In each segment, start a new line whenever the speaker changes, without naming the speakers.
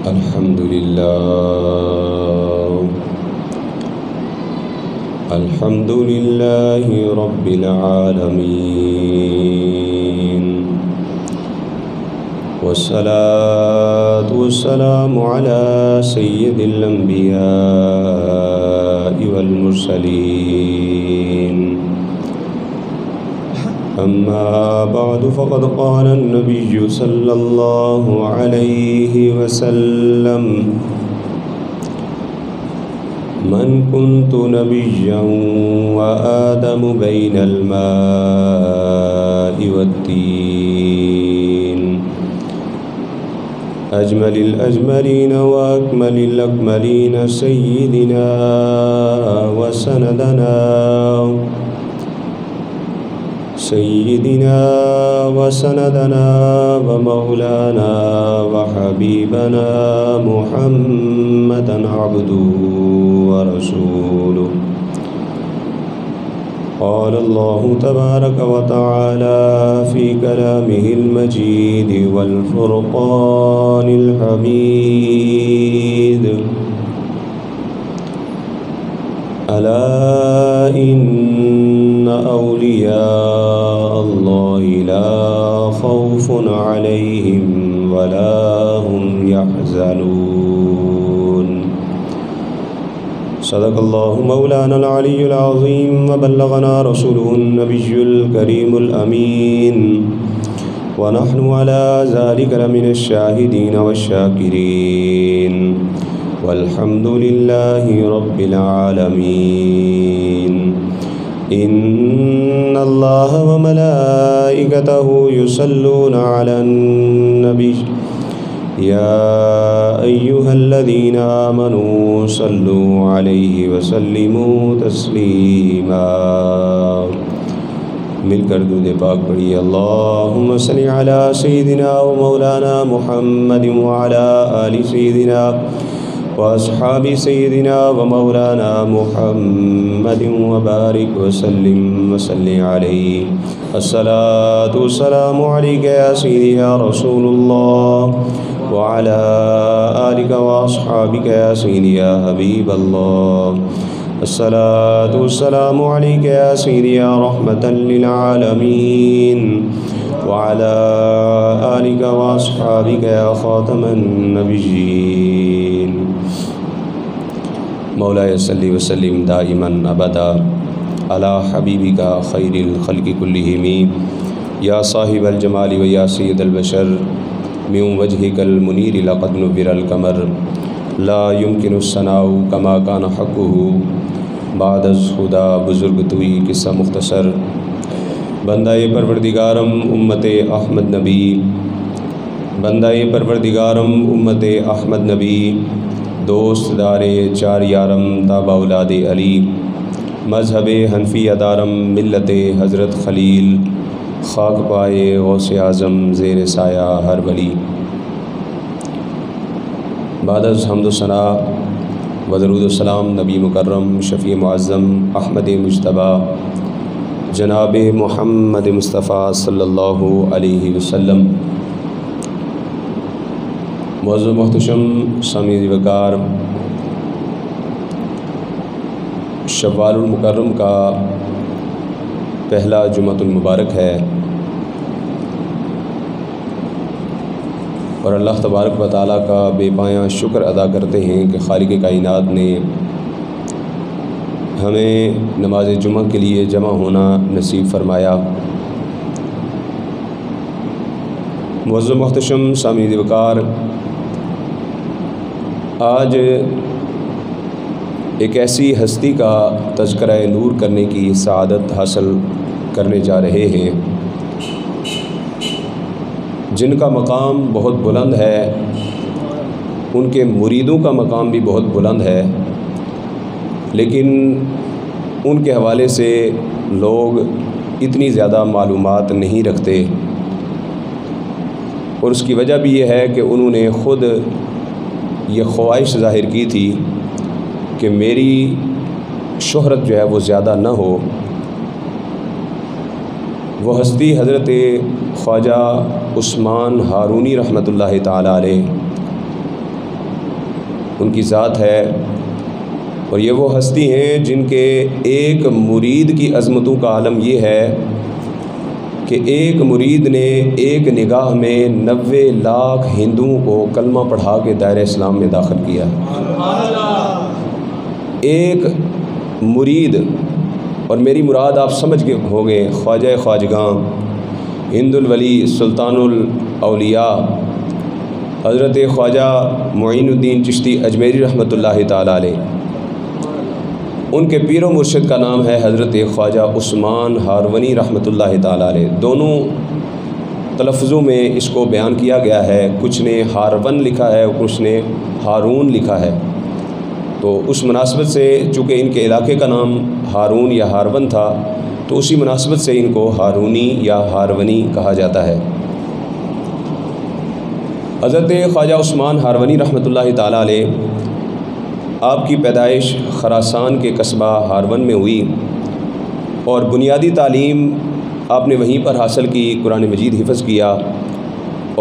الحمد لله رب العالمين، والصلاة والسلام على سيد الأنبياء والمرسلين. أما بعد فقد قال النبي صلى الله عليه وسلم: من كنت نبيا وآدم بين الماء والطين، أجمل الأجملين وأكمل الأكملين، سيدنا وسندنا ومولانا وحبيبنا محمدا عبده ورسوله. قال الله تبارك وتعالى في كلامه المجيد والفرقان الحميد: ألا إن أولياء الله لا خوف عليهم ولا هم يحزنون. صدق الله مولانا العلي العظيم، وبلغنا رسوله النبي الكريم الأمين، ونحن على ذلك لمن الشاهدين والشاكرين، والحمد لله رب العالمين. إن الله وملائكته يصلون على النبي يا أيها الذين آمنوا صلوا عليه وسلموا تسليما. مل کر درود پاک پڑھیے: اللہم صلی علی سیدنا و مولانا محمد وعلی آل سیدنا واصحاب سیدنا و مولانا محمد وبارک وسلم وصلی علیہ. الصلاة والسلام علیک یا سیدی یا رسول اللہ، وعلی آلک واصحابک یا سیدی یا حبیب اللہ. الصلاة والسلام علیک یا سیدی یا رحمتا للعالمین، وعلی آلک واصحابک یا خاتم النبیین. مولاي صلی وسلم دائما ابدا علی حبیبک خیر الخلق کلہم، یا صاحب الجمال و یا سید البشر، من وجهک المنیر لقد نور القمر، لا يمكن الثناء كما كان حقه بعد از خدا. بزرگ توئی قصہ مختصر. بندہ پروردگارم امت احمد نبی، بندہ پروردگارم امت احمد نبی، دوست دار چار یارم تابع اولاد علی، مذہب حنفی ادارم ملت حضرت خلیل، خاک پائے غوث اعظم زیر سایہ ہر ولی. بعد از حمد و ثنا و درود و سلام نبی مکرم شفیع معظم احمد مجتبیٰ جناب محمد مصطفیٰ صلی اللہ علیہ وسلم. معزز محتشم سامعین وقار، شوال المکرم کا پہلا جمعۃ المبارک ہے، اور اللہ تبارک و تعالیٰ کا بے پایاں شکر ادا کرتے ہیں کہ خالق کائنات نے ہمیں نماز جمعہ کے لیے جمع ہونا نصیب فرمایا. معزز محتشم سامعین وقار، آج ایک ایسی ہستی کا تذکرہ نور کرنے کی سعادت حاصل کرنے جا رہے ہیں جن کا مقام بہت بلند ہے، ان کے مریدوں کا مقام بھی بہت بلند ہے، لیکن ان کے حوالے سے لوگ اتنی زیادہ معلومات نہیں رکھتے، اور اس کی وجہ بھی یہ ہے کہ انہوں نے خود یہ خواہش ظاہر کی تھی کہ میری شہرت جو ہے وہ زیادہ نہ ہو. وہ ہستی حضرت خواجہ عثمان ہارونی رحمۃ اللہ تعالی علیہ، ان کی ذات ہے، اور یہ وہ ہستی ہیں جن کے ایک مرید کی عظمتوں کا عالم یہ ہے کہ ایک مرید نے ایک نگاہ میں 90 لاکھ ہندوؤں کو کلمہ پڑھا کے دائرہ اسلام میں داخل کیا۔ ایک مرید، اور میری مراد آپ سمجھ کے ہو گئے، خواجہ خواجگاں ہند الولی سلطان الاولیاء حضرت خواجہ معین الدین چشتی اجمیری رحمۃ اللہ تعالیٰ علیہ، ان کے پیر و مرشد کا نام ہے حضرت خواجہ عثمان ہارونی رحمۃ اللہ تعالیٰ علیہ۔ دونوں تلفظوں میں اس کو بیان کیا گیا ہے، کچھ نے ہارون لکھا ہے اور کچھ نے ہارون لکھا ہے، تو اس مناسبت سے چونکہ ان کے علاقے کا نام ہارون یا ہارون تھا تو اسی مناسبت سے ان کو ہارونی یا ہارونی کہا جاتا ہے۔ حضرت خواجہ عثمان ہارونی رحمۃ اللہ تعالیٰ علیہ، آپ کی پیدائش خراسان کے قصبہ ہارون میں ہوئی، اور بنیادی تعلیم آپ نے وہیں پر حاصل کی، قرآن مجید حفظ کیا،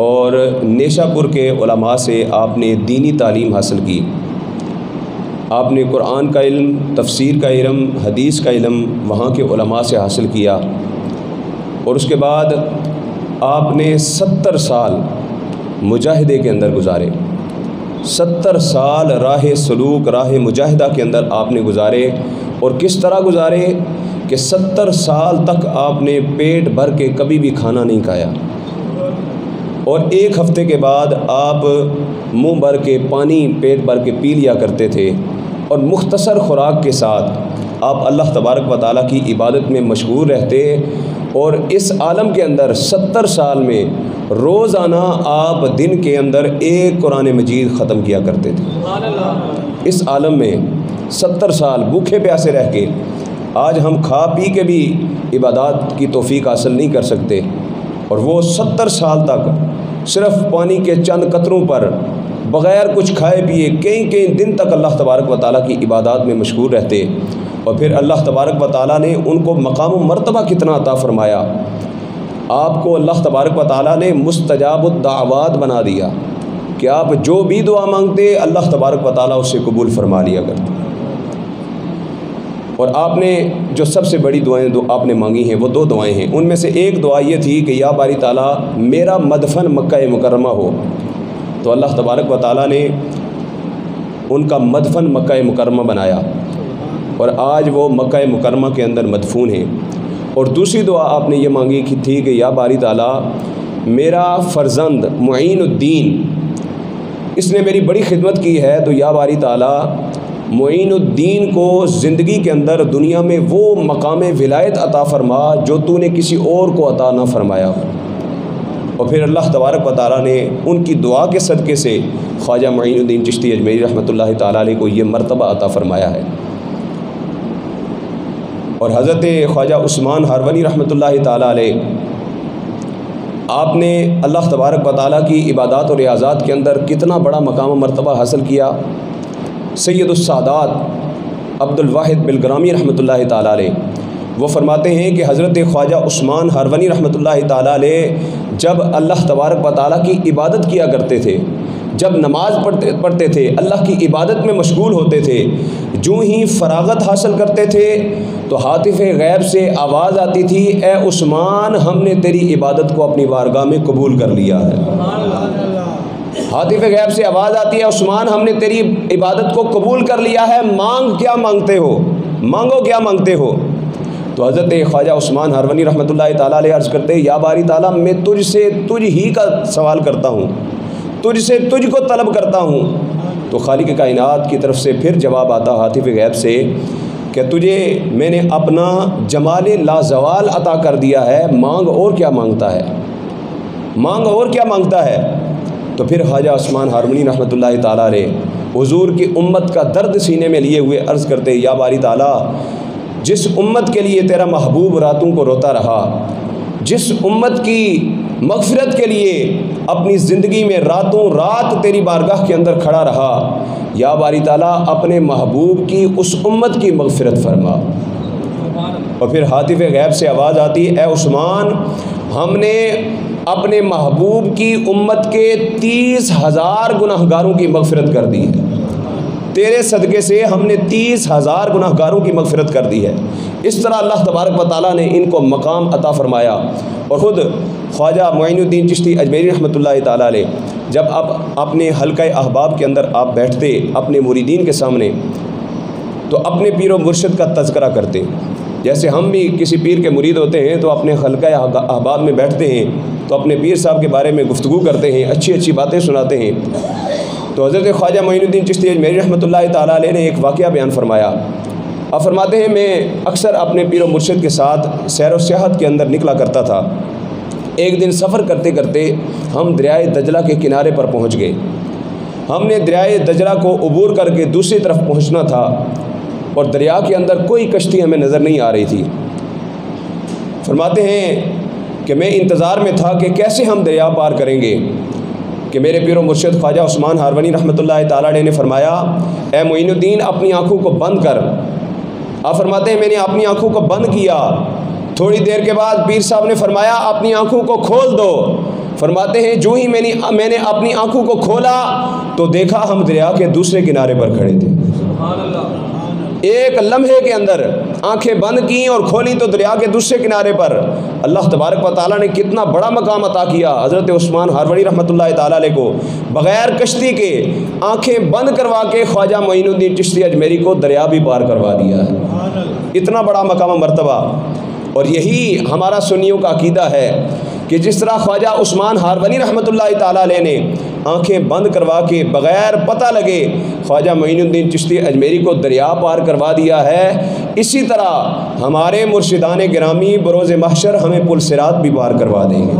اور نیشا پور کے علماء سے آپ نے دینی تعلیم حاصل کی۔ آپ نے قرآن کا علم، تفسیر کا علم، حدیث کا علم وہاں کے علماء سے حاصل کیا، اور اس کے بعد آپ نے 70 سال مجاہدے کے اندر گزارے۔ 70 سال راہ سلوک، راہ مجاہدہ کے اندر آپ نے گزارے، اور کس طرح گزارے کہ 70 سال تک آپ نے پیٹ بھر کے کبھی بھی کھانا نہیں کھایا، اور ایک ہفتے کے بعد آپ منہ بھر کے پانی پیٹ بھر کے پی لیا کرتے تھے، اور مختصر خوراک کے ساتھ آپ اللہ تبارک و تعالیٰ کی عبادت میں مشغول رہتے، اور اس عالم کے اندر 70 سال میں روزانہ آپ دن کے اندر ایک قرآن مجید ختم کیا کرتے تھے۔ اس عالم میں 70 سال بھوکے پیاسے رہ کے، آج ہم کھا پی کے بھی عبادات کی توفیق حاصل نہیں کر سکتے، اور وہ 70 سال تک صرف پانی کے چند قطروں پر بغیر کچھ کھائے پیے کئی دن تک اللہ تبارک و تعالیٰ کی عبادات میں مشغول رہتے، اور پھر اللہ تبارک و تعالیٰ نے ان کو مقام و مرتبہ کتنا عطا فرمایا۔ آپ کو اللہ تبارک و تعالیٰ نے مستجاب الدعوات بنا دیا کہ آپ جو بھی دعا مانگتے اللہ تبارک و تعالیٰ اسے قبول فرما لیا کرتے، اور آپ نے جو سب سے بڑی دعائیں آپ نے مانگی ہیں وہ 2 دعائیں ہیں، ان میں سے ایک دعا یہ تھی کہ یا باری تعالیٰ میرا مدفن مکہ مکرمہ ہو، تو اللہ تبارک و تعالیٰ نے ان کا مدفن مکہ مکرمہ بنایا، اور آج وہ مکہ مکرمہ کے اندر مدفون ہیں۔ اور دوسری دعا آپ نے یہ مانگی تھی کہ یا باری تعالیٰ میرا فرزند معین الدین، اس نے میری بڑی خدمت کی ہے، تو یا باری تعالیٰ معین الدین کو زندگی کے اندر دنیا میں وہ مقام ولایت عطا فرما جو تو نے کسی اور کو عطا نہ فرمایا ہو۔ اور پھر اللہ تبارک و تعالیٰ نے ان کی دعا کے صدقے سے خواجہ معین الدین چشتی اجمیری رحمۃ اللہ تعالیٰ علیہ کو یہ مرتبہ عطا فرمایا ہے۔ اور حضرت خواجہ عثمان ہارونی رحمۃ اللہ تعالیٰ علیہ، آپ نے اللہ تبارک و تعالیٰ کی عبادات اور ریاضات کے اندر کتنا بڑا مقام و مرتبہ حاصل کیا۔ سید السادات عبد الواحد بلگرامی رحمۃ اللہ تعالیٰ علیہ وہ فرماتے ہیں کہ حضرت خواجہ عثمان ہارونی رحمۃ اللہ تعالیٰ علیہ جب اللہ تبارک و تعالیٰ کی عبادت کیا کرتے تھے، جب نماز پڑھتے تھے، اللہ کی عبادت میں مشغول ہوتے تھے، جو ہی فراغت حاصل کرتے تھے تو ہاتف غیب سے آواز آتی تھی، اے عثمان ہم نے تیری عبادت کو اپنی بارگاہ میں قبول کر لیا ہے۔ ہاتف غیب سے آواز آتی ہے، عثمان ہم نے تیری عبادت کو قبول کر لیا ہے، مانگ کیا مانگتے ہو، مانگو کیا مانگتے ہو۔ تو حضرت خواجہ عثمان ہارونی رحمۃ اللہ تعالیٰ علیہ عرض کرتے، یا باری تعالیٰ میں تجھ سے تجھ ہی کا سوال کرتا ہوں، تجھ سے تجھ کو طلب کرتا ہوں۔ تو خالق کائنات کی طرف سے پھر جواب آتا ہاتف غیب سے کہ تجھے میں نے اپنا جمال لازوال عطا کر دیا ہے، مانگ اور کیا مانگتا ہے، مانگ اور کیا مانگتا ہے۔ تو پھر خواجہ عثمان ہارونی رحمۃ اللہ تعالیٰ علیہ حضور کی امت کا درد سینے میں لیے ہوئے عرض کرتے، یا باری تعالیٰ جس امت کے لیے تیرا محبوب راتوں کو روتا رہا، جس امت کی مغفرت کے لیے اپنی زندگی میں راتوں رات تیری بارگاہ کے اندر کھڑا رہا، یا باری تعالیٰ اپنے محبوب کی اس امت کی مغفرت فرما۔ اور پھر ہاتف غیب سے آواز آتی، اے عثمان ہم نے اپنے محبوب کی امت کے 30,000 گناہگاروں کی مغفرت کر دی ہے۔ تیرے صدقے سے ہم نے 30,000 گناہگاروں کی مغفرت کر دی ہے۔ اس طرح اللہ تبارک و تعالیٰ نے ان کو مقام عطا فرمایا۔ اور خود خواجہ معین الدین چشتی اجمیری رحمۃ اللہ تعالیٰ علیہ جب آپ اپنے حلقہ احباب کے اندر آپ بیٹھتے اپنے مریدین کے سامنے تو اپنے پیر و مرشد کا تذکرہ کرتے، جیسے ہم بھی کسی پیر کے مرید ہوتے ہیں تو اپنے حلقہ احباب میں بیٹھتے ہیں تو اپنے پیر صاحب کے بارے میں گفتگو کرتے ہیں، اچھی اچھی باتیں سناتے ہیں۔ تو حضرت خواجہ معین الدین چشتی اجمیری رحمۃ اللہ تعالیٰ علیہ نے ایک واقعہ بیان فرمایا۔ آپ فرماتے ہیں میں اکثر اپنے پیر و مرشد کے ساتھ سیر و سیاحت کے اندر نکلا کرتا تھا۔ ایک دن سفر کرتے کرتے ہم دریائے دجلہ کے کنارے پر پہنچ گئے۔ ہم نے دریائے دجلہ کو عبور کر کے دوسری طرف پہنچنا تھا اور دریا کے اندر کوئی کشتی ہمیں نظر نہیں آ رہی تھی۔ فرماتے ہیں کہ میں انتظار میں تھا کہ کیسے ہم دریا پار کریں گے کہ میرے پیر و مرشد خواجہ عثمان ہاروانی رحمۃ اللہ تعالیٰ علیہ نے فرمایا، اے معین الدین اپنی آنکھوں کو بند کر۔ آپ فرماتے ہیں میں نے اپنی آنکھوں کو بند کیا، تھوڑی دیر کے بعد پیر صاحب نے فرمایا اپنی آنکھوں کو کھول دو۔ فرماتے ہیں جو ہی میں نے اپنی آنکھوں کو کھولا تو دیکھا ہم دریا کے دوسرے کنارے پر کھڑے تھے۔ ایک لمحے کے اندر آنکھیں بند کیں اور کھولی تو دریا کے دوسرے کنارے پر اللہ تبارک و تعالیٰ نے کتنا بڑا مقام عطا کیا حضرت عثمان ہاروانی رحمۃ اللہ تعالیٰ علیہ کو، بغیر کشتی کے آنکھیں بند کروا کے خواجہ معین الدین چشتی اجمیری کو دریا بھی پار کروا دیا ہے۔ اتنا بڑا مقام و مرتبہ۔ اور یہی ہمارا سنیوں کا عقیدہ ہے کہ جس طرح خواجہ عثمان ہاروانی رحمۃ اللہ تعالیٰ علیہ نے آنکھیں بند کروا کے بغیر پتہ لگے خواجہ معین الدین چشتی اجمیری کو دریا پار کروا دیا ہے، اسی طرح ہمارے مرشدان گرامی بروز محشر ہمیں پل صراط بھی پار کروا دیں گے۔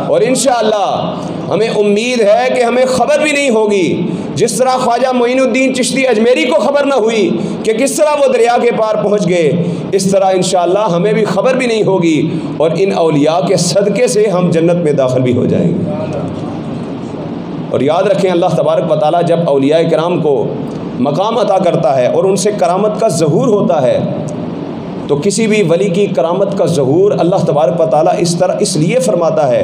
اور انشاءاللہ ہمیں امید ہے کہ ہمیں خبر بھی نہیں ہوگی، جس طرح خواجہ معین الدین چشتی اجمیری کو خبر نہ ہوئی کہ کس طرح وہ دریا کے پار پہنچ گئے، اس طرح انشاءاللہ ہمیں بھی خبر بھی نہیں ہوگی اور ان اولیاء کے صدقے سے ہم جنت میں داخل بھی ہو جائیں گے۔ اور یاد رکھیں اللہ تبارک و تعالیٰ جب اولیاء کرام کو مقام عطا کرتا ہے اور ان سے کرامت کا ظہور ہوتا ہے تو کسی بھی ولی کی کرامت کا ظہور اللہ تبارک و تعالیٰ اس لیے فرماتا ہے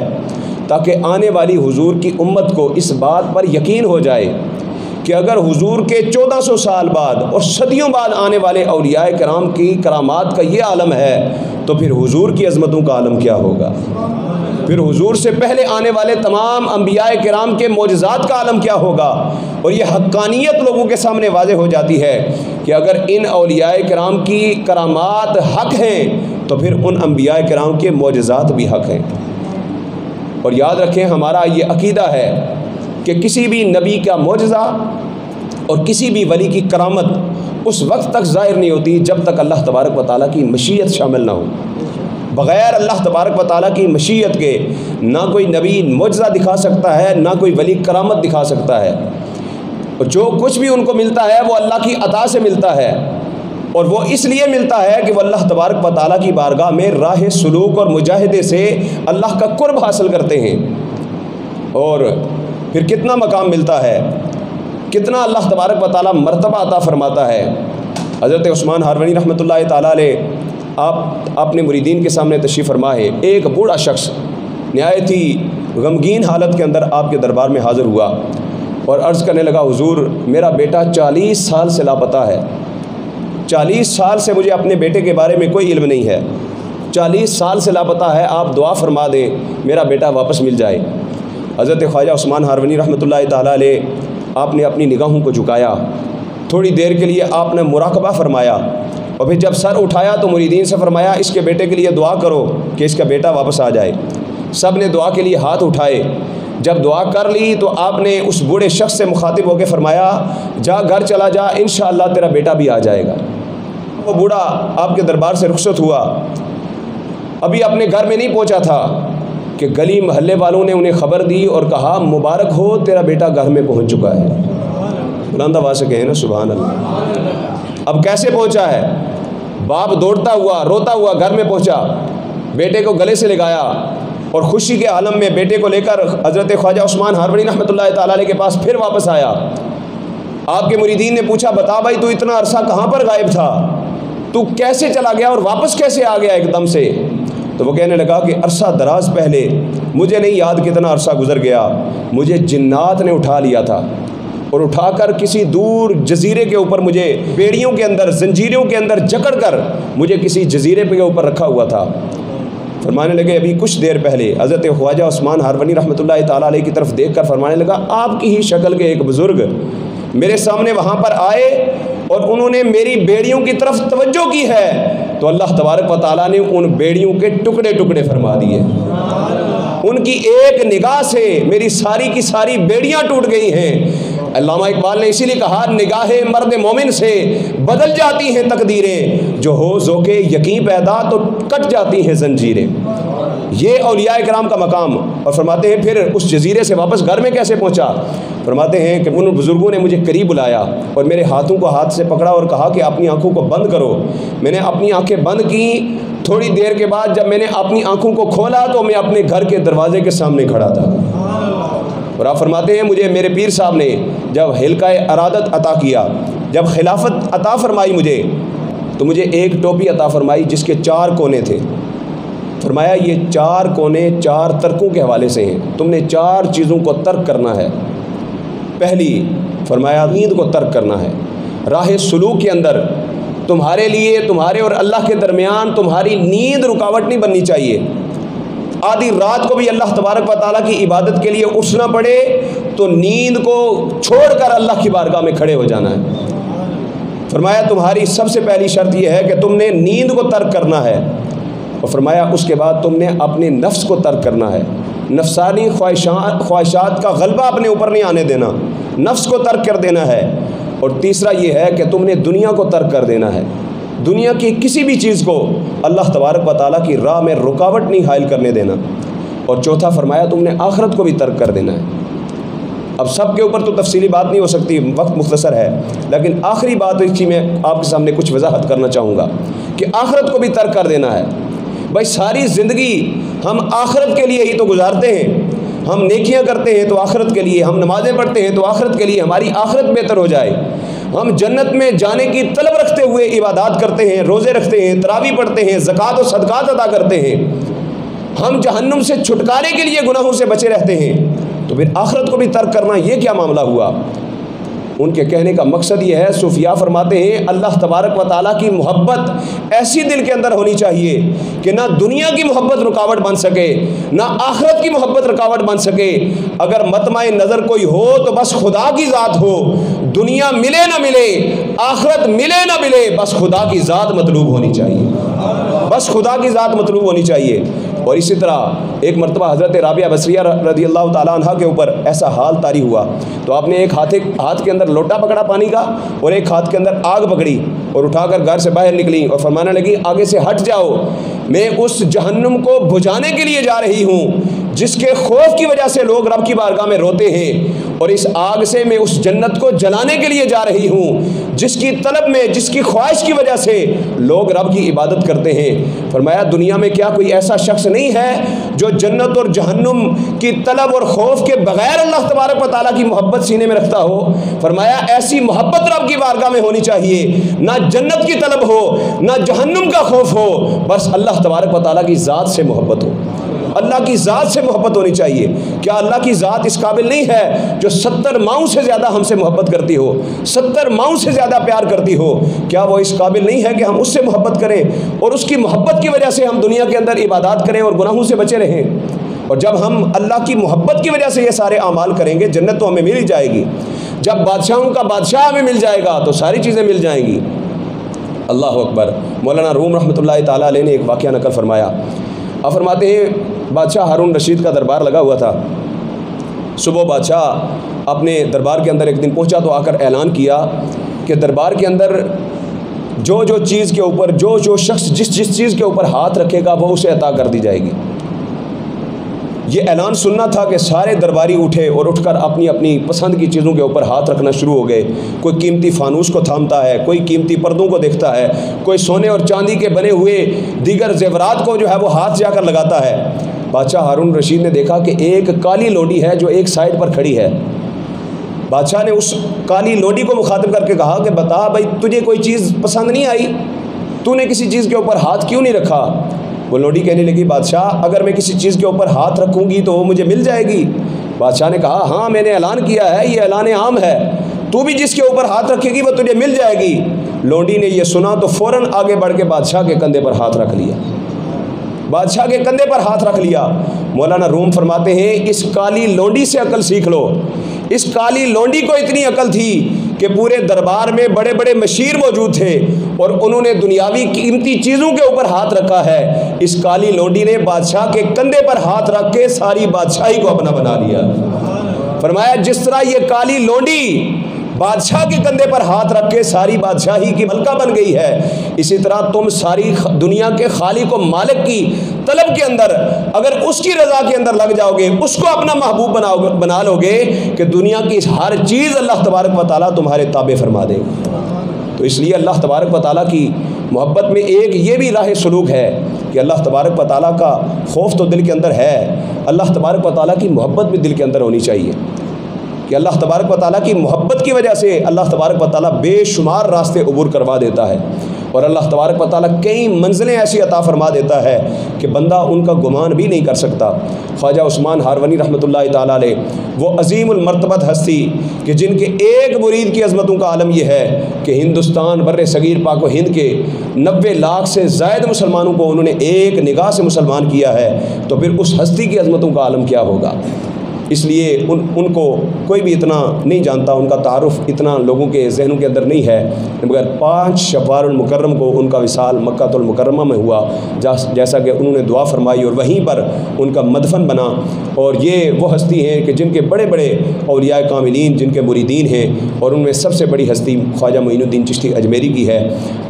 تاکہ آنے والی حضور کی امت کو اس بات پر یقین ہو جائے کہ اگر حضور کے 1400 سال بعد اور صدیوں بعد آنے والے اولیاء کرام کی کرامات کا یہ عالم ہے تو پھر حضور کی عظمتوں کا عالم کیا ہوگا، پھر حضور سے پہلے آنے والے تمام انبیاء کرام کے معجزات کا عالم کیا ہوگا۔ اور یہ حقانیت لوگوں کے سامنے واضح ہو جاتی ہے کہ اگر ان اولیاء کرام کی کرامات حق ہیں تو پھر ان انبیاء کرام کے معجزات بھی حق ہیں۔ اور یاد رکھیں ہمارا یہ عقیدہ ہے کہ کسی بھی نبی کا معجزہ اور کسی بھی ولی کی کرامت اس وقت تک ظاہر نہیں ہوتی جب تک اللہ تبارک و تعالیٰ کی مشیت شامل نہ ہو۔ بغیر اللہ تبارک و تعالیٰ کی مشیت کے نہ کوئی نبی معجزہ دکھا سکتا ہے، نہ کوئی ولی کرامت دکھا سکتا ہے۔ اور جو کچھ بھی ان کو ملتا ہے وہ اللہ کی عطا سے ملتا ہے، اور وہ اس لیے ملتا ہے کہ وہ اللہ تبارک و تعالیٰ کی بارگاہ میں راہ سلوک اور مجاہدے سے اللہ کا قرب حاصل کرتے ہیں۔ اور پھر کتنا مقام ملتا ہے، کتنا اللہ تبارک و تعالیٰ مرتبہ عطا فرماتا ہے۔ حضرت عثمان ہاروانی رحمۃ اللہ تعالیٰ علیہ آپ اپنے مریدین کے سامنے تشریف فرما ہے، ایک بوڑھا شخص نہایت ہی غمگین حالت کے اندر آپ کے دربار میں حاضر ہوا اور عرض کرنے لگا، حضور میرا بیٹا 40 سال سے لاپتہ ہے، 40 سال سے مجھے اپنے بیٹے کے بارے میں کوئی علم نہیں ہے، 40 سال سے لاپتہ ہے، آپ دعا فرما دیں میرا بیٹا واپس مل جائے۔ حضرت خواجہ عثمان ہاروانی رحمۃ اللہ تعالیٰ علیہ آپ نے اپنی نگاہوں کو جھکایا، تھوڑی دیر کے لیے آپ نے مراقبہ فرمایا اور پھر جب سر اٹھایا تو مریدین سے فرمایا اس کے بیٹے کے لیے دعا کرو کہ اس کا بیٹا واپس آ جائے۔ سب نے دعا کے لیے ہاتھ اٹھائے، جب دعا کر لی تو آپ نے اس بوڑھے شخص سے مخاطب ہو کے فرمایا جا گھر چلا جا، انشاءاللہ تیرا بیٹا بھی آ جائے گا۔ وہ بوڑھا آپ کے دربار سے رخصت ہوا، ابھی اپنے گھر میں نہیں پہنچا تھا کہ گلی محلے والوں نے انہیں خبر دی اور کہا مبارک ہو تیرا بیٹا گھر میں پہنچ چکا ہے۔ بلند آواز سے کہیں نا سبحان اللہ۔ اب کیسے پہنچا ہے؟ باپ دوڑتا ہوا روتا ہوا گھر میں پہنچا، بیٹے کو گلے سے لگایا اور خوشی کے عالم میں بیٹے کو لے کر حضرت خواجہ عثمان ہاروانی رحمۃ اللہ تعالیٰ علیہ کے پاس پھر واپس آیا۔ آپ کے مریدین نے پوچھا بتا بھائی تو اتنا عرصہ کہاں پر غائب تھا، تو کیسے چلا گیا اور واپس کیسے آ گیا ایک دم سے؟ تو وہ کہنے لگا کہ عرصہ دراز پہلے، مجھے نہیں یاد کتنا عرصہ گزر گیا، مجھے جنات نے اٹھا لیا تھا۔ اور اٹھا کر کسی دور جزیرے کے اوپر مجھے بیڑیوں کے اندر زنجیروں کے اندر جکڑ کر مجھے کسی جزیرے کے اوپر رکھا ہوا تھا۔ فرمانے لگے ابھی کچھ دیر پہلے حضرت خواجہ عثمان ہارونی رحمۃ اللہ تعالیٰ علیہ کی طرف دیکھ کر فرمانے لگا آپ کی ہی شکل کے ایک بزرگ میرے سامنے وہاں پر آئے اور انہوں نے میری بیڑیوں کی طرف توجہ کی ہے تو اللہ تبارک و تعالیٰ نے ان بیڑیوں کے ٹکڑے ٹکڑے فرما دیے۔ ان کی ایک نگاہ سے میری ساری کی ساری بیڑیاں ٹوٹ گئی ہیں۔ علامہ اقبال نے اسی لیے کہا نگاہ مرد مومن سے بدل جاتی ہیں تقدیریں، جو ہو ذوق یقین پیدا تو کٹ جاتی ہیں زنجیریں۔ یہ اولیاء کرام کا مقام۔ اور فرماتے ہیں پھر اس جزیرے سے واپس گھر میں کیسے پہنچا؟ فرماتے ہیں کہ ان بزرگوں نے مجھے قریب بلایا اور میرے ہاتھوں کو ہاتھ سے پکڑا اور کہا کہ اپنی آنکھوں کو بند کرو۔ میں نے اپنی آنکھیں بند کی۔ تھوڑی دیر کے بعد جب میں نے اپنی آنکھوں کو کھولا تو میں اپنے گھر کے دروازے کے سامنے کھڑا تھا۔ اور آپ فرماتے ہیں مجھے میرے پیر صاحب نے جب حلقہ ارادت عطا کیا، جب خلافت عطا فرمائی مجھے، تو مجھے ایک ٹوپی عطا فرمائی جس کے 4 کونے تھے۔ فرمایا یہ 4 کونے 4 ترکوں کے حوالے سے ہیں، تم نے 4 چیزوں کو ترک کرنا ہے۔ پہلی فرمایا نیند کو ترک کرنا ہے۔ راہ سلوک کے اندر تمہارے لیے تمہارے اور اللہ کے درمیان تمہاری نیند رکاوٹ نہیں بننی چاہیے۔ آدھی رات کو بھی اللہ تبارک و تعالیٰ کی عبادت کے لیے اٹھنا پڑے تو نیند کو چھوڑ کر اللہ کی بارگاہ میں کھڑے ہو جانا ہے۔ فرمایا تمہاری سب سے پہلی شرط یہ ہے کہ تم نے نیند کو ترک کرنا ہے، اور فرمایا اس کے بعد تم نے اپنے نفس کو ترک کرنا ہے۔ نفسانی خواہشات کا غلبہ اپنے اوپر نہیں آنے دینا، نفس کو ترک کر دینا ہے۔ اور تیسرا یہ ہے کہ تم نے دنیا کو ترک کر دینا ہے، دنیا کی کسی بھی چیز کو اللہ تبارک و تعالیٰ کی راہ میں رکاوٹ نہیں حائل کرنے دینا۔ اور چوتھا فرمایا تم نے آخرت کو بھی ترک کر دینا ہے۔ اب سب کے اوپر تو تفصیلی بات نہیں ہو سکتی، وقت مختصر ہے، لیکن آخری بات اس کی میں آپ کے سامنے کچھ وضاحت کرنا چاہوں گا کہ آخرت کو بھی ترک کر دینا ہے۔ بھائی ساری زندگی ہم آخرت کے لیے ہی تو گزارتے ہیں، ہم نیکیاں کرتے ہیں تو آخرت کے لیے، ہم نمازیں پڑھتے ہیں تو آخرت کے لیے، ہماری آخرت بہتر ہو جائے۔ ہم جنت میں جانے کی طلب رکھتے ہوئے عبادات کرتے ہیں، روزے رکھتے ہیں، تراویح پڑھتے ہیں، زکوٰۃ و صدقات ادا کرتے ہیں۔ ہم جہنم سے چھٹکارے کے لیے گناہوں سے بچے رہتے ہیں، تو پھر آخرت کو بھی ترک کرنا یہ کیا معاملہ ہوا؟ ان کے کہنے کا مقصد یہ ہے، صوفیاء فرماتے ہیں اللہ تبارک و تعالیٰ کی محبت ایسی دل کے اندر ہونی چاہیے کہ نہ دنیا کی محبت رکاوٹ بن سکے، نہ آخرت کی محبت رکاوٹ بن سکے۔ اگر مطمع نظر کوئی ہو تو بس خدا کی ذات ہو، دنیا ملے نہ ملے، آخرت ملے نہ ملے، بس خدا کی ذات مطلوب ہونی چاہیے، بس خدا کی ذات مطلوب ہونی چاہیے۔ اور اسی طرح ایک مرتبہ حضرت رابعہ بصریہ رضی اللہ تعالیٰ عنہ کے اوپر ایسا حال طاری ہوا، تو آپ نے ایک ہاتھ کے اندر لوٹا پکڑا پانی کا اور ایک ہاتھ کے اندر آگ پکڑی اور اٹھا کر گھر سے باہر نکلی اور فرمانے لگی آگے سے ہٹ جاؤ، میں اس جہنم کو بجھانے کے لیے جا رہی ہوں جس کے خوف کی وجہ سے لوگ رب کی بارگاہ میں روتے ہیں، اور اس آگ سے میں اس جنت کو جلانے کے لیے جا رہی ہوں جس کی طلب میں، جس کی خواہش کی وجہ سے لوگ رب کی عبادت کرتے ہیں۔ فرمایا دنیا میں کیا کوئی ایسا شخص نہیں ہے جو جنت اور جہنم کی طلب اور خوف کے بغیر اللہ تبارک و تعالیٰ کی محبت سینے میں رکھتا ہو؟ فرمایا ایسی محبت رب کی بارگاہ میں ہونی چاہیے، نہ جنت کی طلب ہو نہ جہنم کا خوف ہو، بس اللہ تبارک و تعالیٰ کی ذات سے محبت ہو، اللہ کی ذات سے محبت ہونی چاہیے۔ کیا اللہ کی ذات اس قابل نہیں ہے جو 70 ماؤں سے زیادہ ہم سے محبت کرتی ہو، 70 ماؤں سے زیادہ پیار کرتی ہو؟ کیا وہ اس قابل نہیں ہے کہ ہم اس سے محبت کریں اور اس کی محبت کی وجہ سے ہم دنیا کے اندر عبادات کریں اور گناہوں سے بچے رہیں؟ اور جب ہم اللہ کی محبت کی وجہ سے یہ سارے اعمال کریں گے، جنت تو ہمیں مل ہی جائے گی۔ جب بادشاہوں کا بادشاہ ہمیں مل جائے گا تو ساری چیزیں مل جائیں گی۔ اللہ اکبر۔ مولانا روم رحمۃ اللہ تعالیٰ علیہ نے ایک واقعہ نقل فرمایا۔ آپ فرماتے ہیں بادشاہ ہارون رشید کا دربار لگا ہوا تھا۔ صبح بادشاہ اپنے دربار کے اندر ایک دن پہنچا تو آ کر اعلان کیا کہ دربار کے اندر جو چیز کے اوپر جو شخص جس چیز کے اوپر ہاتھ رکھے گا وہ اسے عطا کر دی جائے گی۔ یہ اعلان سننا تھا کہ سارے درباری اٹھے اور اٹھ کر اپنی اپنی پسند کی چیزوں کے اوپر ہاتھ رکھنا شروع ہو گئے۔ کوئی قیمتی فانوس کو تھامتا ہے، کوئی قیمتی پردوں کو دیکھتا ہے، کوئی سونے اور چاندی کے بنے ہوئے دیگر زیورات کو وہ ہاتھ جا کر لگاتا ہے۔ بادشاہ ہارون رشید نے دیکھا کہ ایک کالی لوڈی ہے جو ایک سائڈ پر کھڑی ہے۔ بادشاہ نے اس کالی لوڈی کو مخاطب کر کے کہا کہ بتا بھائی تجھے کوئی چیز پسند نہیں آئی؟ تو نے کسی چیز کے اوپر ہاتھ کیوں نہیں رکھا؟ وہ لوڈی کہنے لگی بادشاہ اگر میں کسی چیز کے اوپر ہاتھ رکھوں گی تو وہ مجھے مل جائے گی۔ بادشاہ نے کہا ہاں میں نے اعلان کیا ہے، یہ اعلان عام ہے، تو بھی جس کے اوپر ہاتھ رکھے گی وہ تجھے مل جائے گی۔ لونڈی نے یہ سنا تو فوراً آگے بڑھ کے بادشاہ کے کندھے پر ہاتھ رکھ لیا، بادشاہ کے کندھے پر ہاتھ رکھ لیا۔ مولانا روم فرماتے ہیں اس کالی لونڈی سے عقل سیکھ لو۔ اس کالی لونڈی کو اتنی عقل تھی کہ پورے دربار میں بڑے بڑے مشیر موجود تھے اور انہوں نے دنیاوی قیمتی چیزوں کے اوپر ہاتھ رکھا ہے، اس کالی لونڈی نے بادشاہ کے کندھے پر ہاتھ رکھ کے ساری بادشاہی کو اپنا بنا لیا۔ فرمایا جس طرح یہ کالی لونڈی بادشاہ کے کندھے پر ہاتھ رکھ کے ساری بادشاہی کی ملکہ بن گئی ہے، اسی طرح تم ساری دنیا کے خالق و مالک کی طلب کے اندر اگر اس کی رضا کے اندر لگ جاؤ گے، اس کو اپنا محبوب بنا لو گے کہ دنیا کی ہر چیز اللہ تبارک و تعالیٰ تمہارے تابع فرما دے گا۔ تو اس لیے اللہ تبارک و تعالیٰ کی محبت میں ایک یہ بھی راہ سلوک ہے کہ اللہ تبارک و تعالیٰ کا خوف تو دل کے اندر ہے، اللہ تبارک و تعالیٰ کی محبت بھی دل کے اندر ہونی چاہیے کہ اللہ تبارک و تعالیٰ کی محبت کی وجہ سے اللہ تبارک و تعالیٰ بے شمار راستے عبور کروا دیتا ہے، اور اللہ تبارک و تعالیٰ کئی منزلیں ایسی عطا فرما دیتا ہے کہ بندہ ان کا گمان بھی نہیں کر سکتا۔ خواجہ عثمان ہارونی رحمۃ اللہ تعالیٰ علیہ وہ عظیم المرتبت ہستی کہ جن کے ایک مرید کی عظمتوں کا عالم یہ ہے کہ ہندوستان بر صغیر پاک و ہند کے 90 لاکھ سے زائد مسلمانوں کو انہوں نے ایک نگاہ سے مسلمان کیا ہے، تو پھر اس ہستی کی عظمتوں کا عالم کیا ہوگا۔ اس لیے ان کو کوئی بھی اتنا نہیں جانتا، ان کا تعارف اتنا لوگوں کے ذہنوں کے اندر نہیں ہے، مگر 5 شوال المکرم کو ان کا وصال مکہ المکرمہ میں ہوا، جیسا کہ انہوں نے دعا فرمائی اور وہیں پر ان کا مدفن بنا۔ اور یہ وہ ہستی ہیں کہ جن کے بڑے بڑے اولیاء کاملین جن کے مریدین ہیں، اور ان میں سب سے بڑی ہستی خواجہ معین الدین چشتی اجمیری کی ہے۔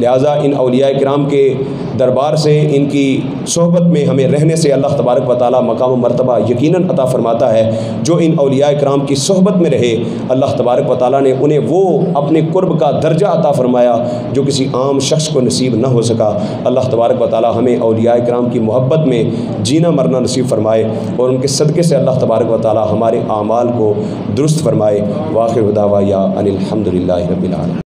لہٰذا ان اولیاء کرام کے دربار سے، ان کی صحبت میں ہمیں رہنے سے اللہ تبارک و تعالیٰ مقام و مرتبہ یقیناً عطا فرماتا ہے۔ جو ان اولیاء کرام کی صحبت میں رہے اللہ تبارک و تعالیٰ نے انہیں وہ اپنے قرب کا درجہ عطا فرمایا جو کسی عام شخص کو نصیب نہ ہو سکا۔ اللہ تبارک و تعالیٰ ہمیں اولیاء کرام کی محبت میں جینا مرنا نصیب فرمائے، اور ان کے صدقے سے اللہ تبارک و تعالیٰ ہمارے اعمال کو درست فرمائے۔ وآخر دعوانا ان الحمد للہ رب العالمین۔